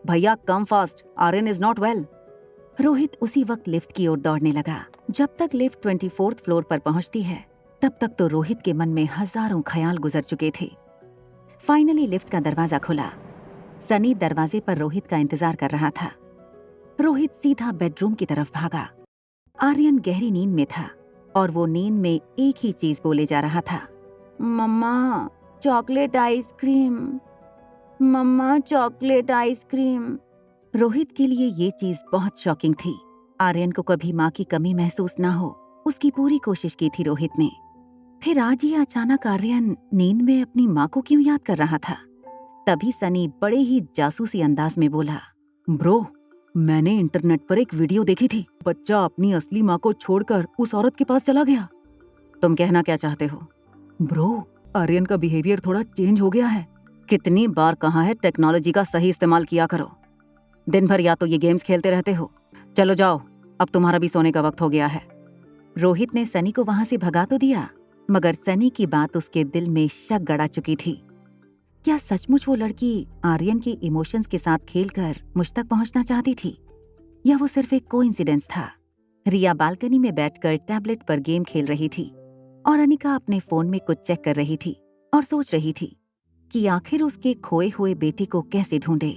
भैया come fast, Aryan is not well. Rohit उसी वक्त लिफ्ट की ओर दौड़ने लगा। जब तक लिफ्ट 24th फ्लोर पर पहुंचती है तब तक तो रोहित के मन में हजारों ख्याल गुजर चुके थे। फाइनली लिफ्ट का दरवाजा खुला। सनी दरवाजे पर रोहित का इंतजार कर रहा था। रोहित सीधा बेडरूम की तरफ भागा। आर्यन गहरी नींद में था और वो नींद में एक ही चीज बोले जा रहा था, मम्मा चॉकलेट आइसक्रीम, मम्मा चॉकलेट आइसक्रीम। रोहित के लिए ये चीज बहुत शॉकिंग थी। आर्यन को कभी माँ की कमी महसूस ना हो, उसकी पूरी कोशिश की थी रोहित ने। फिर आज ये अचानक आर्यन नींद में अपनी माँ को क्यों याद कर रहा था? तभी सनी बड़े ही जासूसी अंदाज में बोला, ब्रो, मैंने इंटरनेट पर एक वीडियो देखी थी। बच्चा अपनी असली माँ को छोड़कर उस औरत के पास चला गया। तुम कहना क्या चाहते हो? ब्रो, आर्यन का बिहेवियर थोड़ा चेंज हो गया है। कितनी बार कहा है टेक्नोलॉजी का सही इस्तेमाल किया करो। दिन भर या तो ये गेम्स खेलते रहते हो। चलो जाओ, अब तुम्हारा भी सोने का वक्त हो गया है। रोहित ने सनी को वहां से भगा तो दिया, मगर सनी की बात उसके दिल में शक गड़ा चुकी थी। क्या सचमुच वो लड़की आर्यन के इमोशंस के साथ खेलकर मुझ तक पहुंचना चाहती थी, या वो सिर्फ एक कोइंसिडेंस था? रिया बालकनी में बैठकर टैबलेट पर गेम खेल रही थी और अनिका अपने फोन में कुछ चेक कर रही थी और सोच रही थी कि आखिर उसके खोए हुए बेटे को कैसे ढूंढे।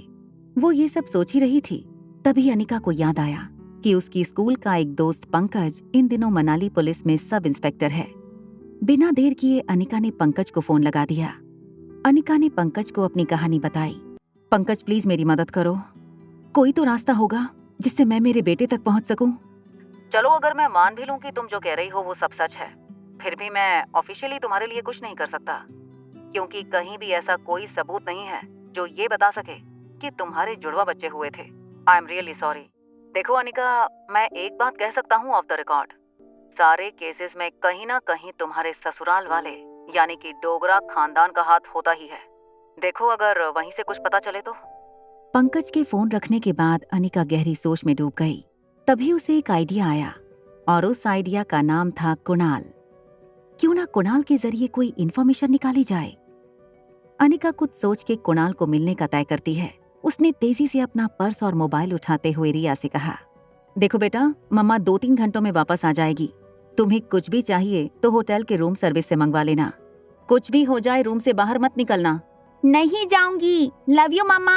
वो ये सब सोच ही रही थी, तभी अनिका को याद आया कि उसकी स्कूल का एक दोस्त पंकज इन दिनों मनाली पुलिस में सब इंस्पेक्टर है। बिना देर किए अनिका ने पंकज को फोन लगा दिया। अनिका ने पंकज को अपनी कहानी बताई। पंकज, प्लीज मेरी मदद करो। कोई तो रास्ता होगा जिससे मैं मेरे बेटे तक पहुंच सकूं। चलो, अगर मैं मान भी लूं कि तुम जो कह रही हो वो सब सच है, फिर भी मैं ऑफिशियली तुम्हारे लिए कुछ नहीं कर सकता, क्योंकि कहीं भी ऐसा कोई सबूत नहीं है जो ये बता सके कि तुम्हारे जुड़वा बच्चे हुए थे। I am really sorry. देखो अनिका, मैं एक बात कह सकता हूँ ऑफ द रिकॉर्ड, सारे केसेस में कहीं ना कहीं तुम्हारे ससुराल वाले यानी कि डोगरा खानदान का हाथ होता ही है। देखो, अगर वहीं से कुछ पता चले तो। पंकज के फोन रखने के बाद अनिका गहरी सोच में डूब गई। तभी उसे एक आइडिया आया और उस आइडिया का नाम था कुणाल। क्यों ना कुणाल के जरिए कोई इन्फॉर्मेशन निकाली जाए। अनिका कुछ सोच के कुणाल को मिलने का तय करती है। उसने तेजी से अपना पर्स और मोबाइल उठाते हुए रिया से कहा, देखो बेटा, मम्मा 2-3 घंटों में वापस आ जाएगी। तुम्हें कुछ भी चाहिए तो होटल के रूम सर्विस से मंगवा लेना। कुछ भी हो जाए रूम से बाहर मत निकलना। नहीं जाऊंगी, love you mama.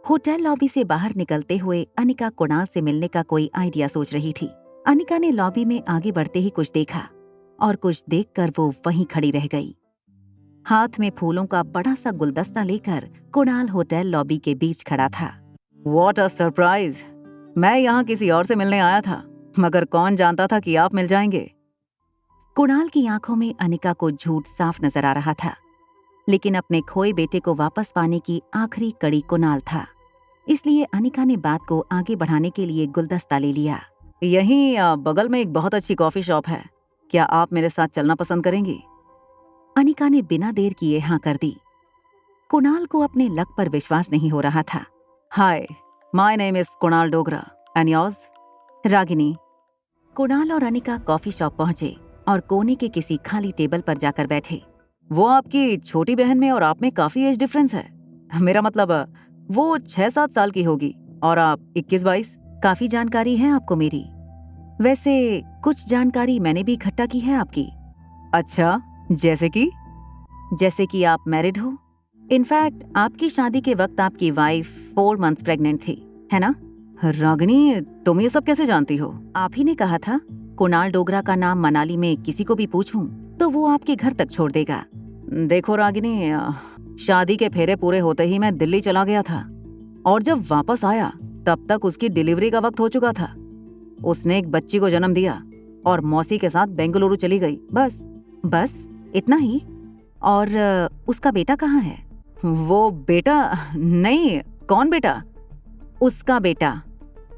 Hotel lobby से बाहर निकलते हुए अनिका कुणाल से मिलने का कोई आइडिया सोच रही थी। अनिका ने लॉबी में आगे बढ़ते ही कुछ देखा और कुछ देखकर वो वहीं खड़ी रह गई। हाथ में फूलों का बड़ा सा गुलदस्ता लेकर कुणाल होटल लॉबी के बीच खड़ा था। What a surprise! मैं यहाँ किसी और से मिलने आया था, मगर कौन जानता था कि आप मिल जाएंगे। कुणाल की आंखों में अनिका को झूठ साफ नजर आ रहा था, लेकिन अपने खोए बेटे को वापस पाने की आखिरी कड़ी कुणाल था। इसलिए अनिका ने बात को आगे बढ़ाने के लिए गुलदस्ता ले लिया। यहीं बगल में एक बहुत अच्छी कॉफी शॉप है, क्या आप मेरे साथ चलना पसंद करेंगी? अनिका ने बिना देर किए हाँ कर दी। कुणाल को अपने लक पर विश्वास नहीं हो रहा था। Hi, my name is Kunal Dogra and yours? Ragini. Kunal और अनिका कॉफी शॉप पहुंचे और कोने के किसी खाली टेबल पर जाकर बैठे। वो आपकी छोटी बहन में और आप में काफी एज डिफरेंस है। मेरा मतलब वो 6-7 साल की होगी और आप 21-22। काफी जानकारी है आपको मेरी। वैसे कुछ जानकारी मैंने भी इकट्ठा की है आपकी। अच्छा, जैसे कि आप मैरिड हो। इनफैक्ट आपकी शादी के वक्त आपकी वाइफ 4 मंथ्स प्रेग्नेंट थी, है ना? रागिनी, तुम ये सब कैसे जानती हो? आप ही ने कहा था कुणाल डोगरा का नाम मनाली में किसी को भी पूछूं तो वो आपके घर तक छोड़ देगा। देखो रागिनी, शादी के फेरे पूरे होते ही मैं दिल्ली चला गया था और जब वापस आया तब तक उसकी डिलीवरी का वक्त हो चुका था। उसने एक बच्ची को जन्म दिया और मौसी के साथ बेंगलुरु चली गई। बस इतना ही। और उसका बेटा कहाँ है? वो बेटा नहीं। कौन बेटा? उसका बेटा।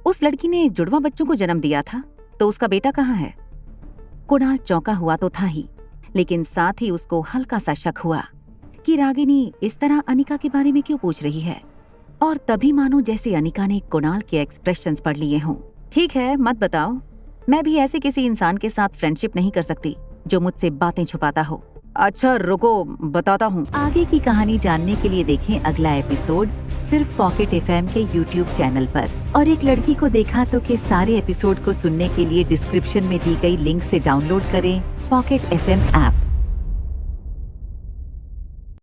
उस लड़की ने जुड़वा बच्चों को जन्म दिया था, तो उसका बेटा कहाँ है? कुणाल चौंका हुआ तो था ही, लेकिन साथ ही उसको हल्का सा शक हुआ कि रागिनी इस तरह अनिका के बारे में क्यों पूछ रही है। और तभी मानो जैसे अनिका ने कुणाल के एक्सप्रेशंस पढ़ लिए हों। ठीक है, मत बताओ। मैं भी ऐसे किसी इंसान के साथ फ्रेंडशिप नहीं कर सकती जो मुझसे बातें छुपाता हो। अच्छा रुको, बताता हूँ। आगे की कहानी जानने के लिए देखें अगला एपिसोड सिर्फ पॉकेट FM के YouTube चैनल पर। और एक लड़की को देखा तो के सारे एपिसोड को सुनने के लिए डिस्क्रिप्शन में दी गई लिंक से डाउनलोड करें पॉकेट FM ऐप।